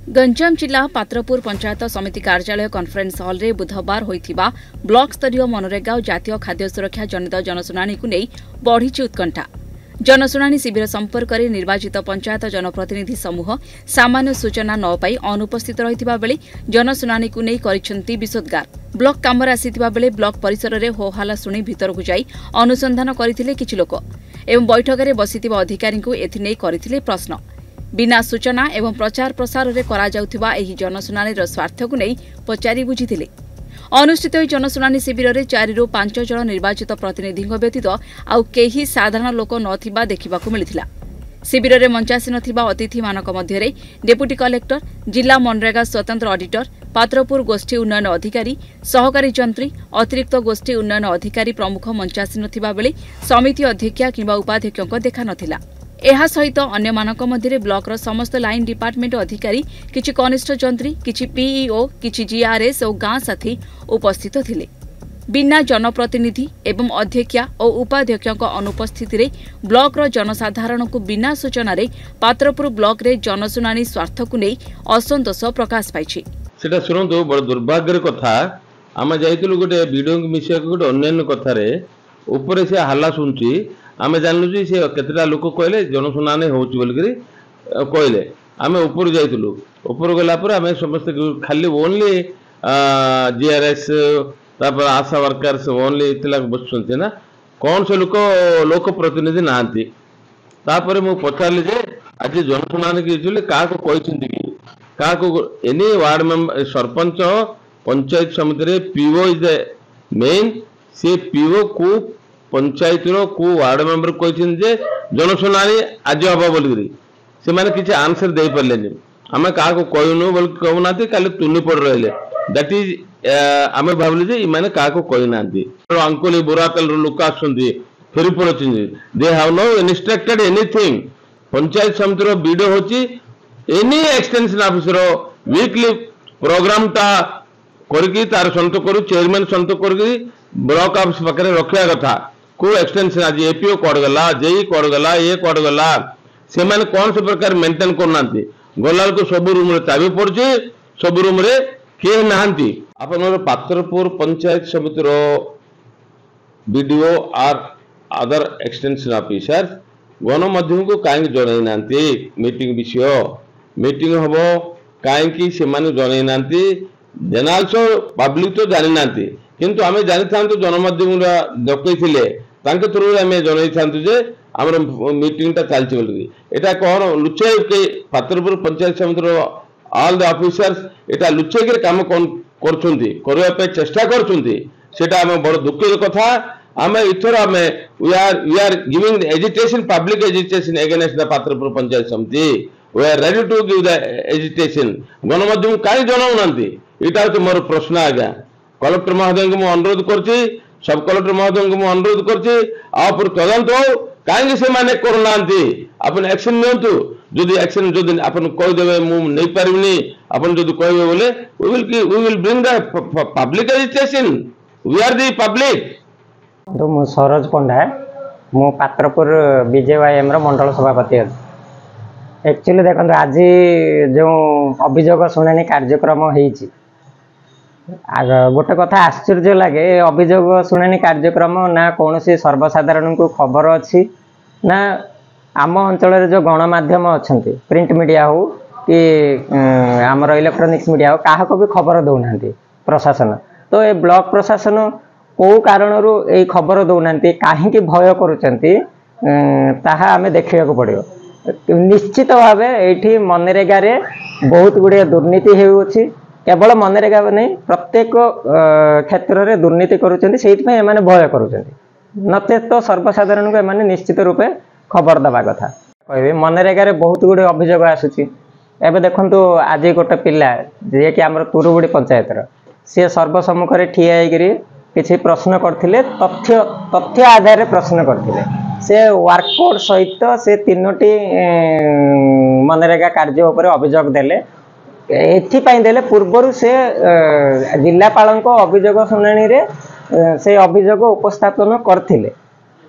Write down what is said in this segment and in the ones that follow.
गंजाम जिला पात्रपुर पंचायत समिति कार्यालय कॉन्फ्रेंस हॉल रे बुधवार होइथिबा ब्लॉक स्तरीय मनरेगा और जातीय खाद्य सुरक्षा जनित जनशुणाणी को नहीं बढ़ी उत्कंठा। जनशुणाणी शिविर संपर्क में निर्वाचित पंचायत जनप्रतिनिधि समूह सामान्य सूचना न पाई अनुपस्थित रहिथिबा बेले जनशुणाणी को नहीं करिसेंती विशोद्गार। ब्लॉक कामर आसीथिबा बेले ब्लॉक परिसर में होहाला शुणी भितरकु जाई अनुसंधान करथिले किछि लोक एवं बैठक में बसिथिबा अधिकारी को एथिनै करथिले प्रश्न। बिना सूचना एवं प्रचार प्रसार रे करा जाउथिबा एही जनशुणाणीर स्वार्थ को नहीं पचारि बुझिथिले। अनुष्ठित जनशुणाणी शिविर में 4 ରୁ 5 जन निर्वाचित प्रतिनिधि व्यतीत आउ केही साधारण लोक नथिबा देखिबाकु मिलिथिला। शिविर में मंचासी नथिबा अतिथि मानक मध्यरे डेप्यूटी कलेक्टर, जिला मनरेगा स्वतंत्र ऑडिटर, पात्रपुर गोष्ठी उन्नयन अधिकारी, सहकारी जंत्री, अतिरिक्त गोष्ठी उन्नयन अधिकारी प्रमुख मंचासी नथिबा बेले समिति अध्यक्षा किंबा उपाध्यक्षक देखा नथिला। एहा सहित अन्य मानक मध्यरे ब्लॉक समस्त लाइन डिपार्टमेंट अधिकारी, किछि कनिष्ठ जंत्री, किछि पीईओ, किछि जीआरएस और गां साथी उपस्थित थिले। बिना जनप्रतिनिधि एवं अध्यक्षा और उपाध्यक्षक अनुपस्थिति रे ब्लॉक जनसाधारण को बिना सूचना रे पात्रपुर ब्लॉक रे जनशुणाणी स्वार्थ को नहीं असंतोष प्रकाश पाइछि। सेटा सुनंतु बड़ दुर्भाग्यर कथा। आमे जाइतलु गोटे वीडियो विषय गोटे अन्य कथा रे ऊपर से हल्ला सुनछि। आमे जानलु जे से केतटा लोक कहले जनशुणाणी होउछि बोल करी कहले। आमे ऊपर जाइतलु। ऊपर गला पर आमे समस्त खाली ओनली जीआरएस तापर आशा वर्कर्स ओनली इतला बसुंते ना कौन से लोक प्रतिनिधि नांती। तापर मु पचारले जे आज जनशुणाणी की का को कहिसंती कि का को any ward member sarpanch panchayat समिति रे पीओ इज द मेन। से पीओ को पंचायत रो को वार्ड मेंबर कहिसं जे जनशुणाणी आज हबा बोल करी से माने किछ आंसर दे परलेनी। आमे का को कहनु बोल कहउनाती काले तुनी पड़ रहले। दैट इज आमे भाबले जे माने का को कहनांती। अंकुली बोरातल लोक आछंती फेरि पड़छिन they have no instructed anything. Panchayat Samiti रो वीडियो होची any extension officer weekly program ता करकी तार संत करू चेयरमैन संत करकी ब्लॉक ऑफिस पाखरे रखिया कथा। को एक्सटेंशन आज एपीओ कोड गला, जेई कोड गला, ए कोड गला से माने कौन से प्रकार मेंटेन करनांती। गलाल को सब रूम रे चाबी पड़छे, सब रूम रे के नांती। आपन पात्रपुर पंचायत समिति रो वीडियो आर अदर एक्सटेंशन ऑफिसर गणमाध्यम को काहे जणाई नांती। मीटिंग विषय मीटिंग हबो काहे से माने जणाई नांती। जनआल्सो पब्लिक तो जानि नांती किंतु आमे जानि थांतु जनमाध्यम डकई थिले तांके थ्रू आमे जणाई थांतु जे हमर मीटिंग ता चलछि बोली। एटा कोन लुचे के पात्रपुर पंचायत समिति रो ऑल द ऑफिसर्स एटा लुचे के काम कोन करछुंती करबा पे चेष्टा करछुंती। सेटा आमे बड़ दुखद कथा। आमे इथर आमे we are giving agitation public agitation against the Patrapur Panchayat Samiti. We are ready to give the agitation. गणमाध्यम काई जणाउ नांती एटा तो मोर प्रश्न आज्ञा। कलेक्टर महोदय को अनुरोध करछि, सब कलेक्टर महोदय को अनुरोध करछि आपर तदंत हो काहे से माने करनांती। अपन एक्शन नियंतु। जदि एक्शन जदि अपन कह देबे मु नै पारिबनी अपन जदि कहबे बोले we will bring the public education. We are the public. तो मु सरोज पंडा मु पात्रपुर बीजेवाईएम रो मंडल सभापति अछि। एक्चुअली देखो आज जो अभियोग शुणाणी कार्यक्रम होईची गोटे कथा आश्चर्य लगे। अभियोग शुणाणी कार्यक्रम ना कौन सर्वसाधारण को खबर अच्छी ना आम अंचल जो गणमाध्यम अच्छा प्रिंट मीडिया हो कि आमर इलेक्ट्रोनिक्स मीडिया हो क्या भी खबर दौना प्रशासन। तो ये ब्लॉक प्रशासन कौ कारण ये खबर दौना कहीं भय करें देखा पड़ो। निश्चित भाव ये मनरेगा रे बहुत गुड़े दुर्नीति होउछि। केवल मनरेगा नहीं प्रत्येक क्षेत्र में दुर्नीति करुँच भय करुँच नचे तो सर्वसाधारण को एमाने निश्चित रूपे खबर दबा कथा। कह मनरेगा रे बहुत गुड़े अभियोग आसूची। एबे देखंतु आज गोटे पिला जे कि आमर तुरुबुड़ी पंचायत सी सर्वसम्मुख में ठिया होकर किसी प्रश्न करथिले तथ्य आधार प्रश्न करथिले। से वर्कआउट सहित से 3टी मनरेगा कार्य उपर अभियोग देले। एथिपाई देले पूर्वर से जिलापाल अभियोग शुणाणी रे से अभियोग उपस्थापन करथिले।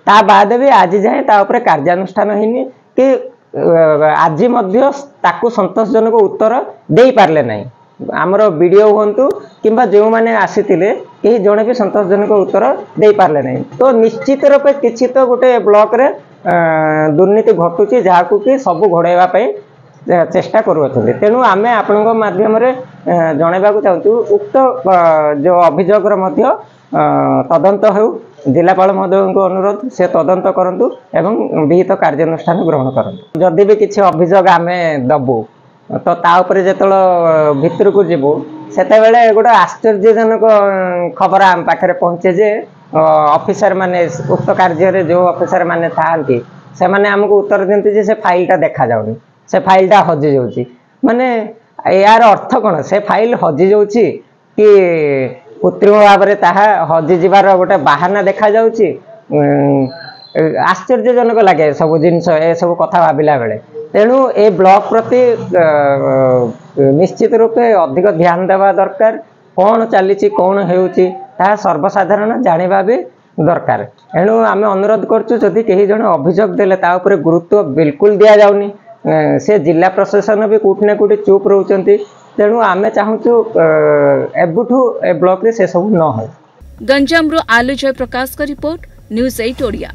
ता बाद भी आज जाए ता ऊपर कार्यानुष्ठान होइनी कि आज ताकू संतोषजनक उत्तर दे पारले नहीं आमर वीडियो हूँ कि जो मैंने आसी कहीं जड़े भी संतोषजनक उत्तर दे पारले नहीं तो निश्चित रूपे किसी तो गोटे ब्लॉक रे दुर्नीति घटुची जहाँ कि सब घोड़ाई चेष्टा करुँच तेणु आम आपण मध्यम जनवा चाहूँ उक्त जो अभियोग तदंत हो जिलापाल महोदय को अनुरोध से तदंत करूँ एवं विहित कार्यानुष्ठान ग्रहण करूँ जदि भी किसी अभियोग आम दबू तो ताऊपर जो भितर को जीवु से गोटे आश्चर्यजनक खबर आम पाखे पहुँचे जे ऑफिसर माने उक्त कार्य जो ऑफिसर माने थांती से माने हमको उत्तर दिखती से फाइलटा देखा जाऊनी से फाइलटा हजि जाऊँगी माने यार अर्थ कौन से फाइल हजि जाऊँगी कि कृत्रिम भाव में ताहा हजि जीवार गोटे बाहाना देखा जाऊँगी आश्चर्यजनक लगे सब जिनस ए सब कथा भाविला बेले तेणु ए ब्लॉक प्रति निश्चित रूपे अधिक ध्यान देवा दरकार कौन चली कौन होउची ता सर्वसाधारण जानिबा भी दरकार एणु आम अनुरोध करछु जदि कहीं जन अभियोग देले ता उपरे गुरुत्व बिल्कुल दिया जाउनी से जिला प्रशासन भी कोठी ना कोठी चुप रहउचंती तेणु आम चाहूँ एबुठू ए ब्लॉक रे से सब न हो। गंजाम रो आलू जय प्रकाश का रिपोर्ट न्यूज़ 8 ओडिया।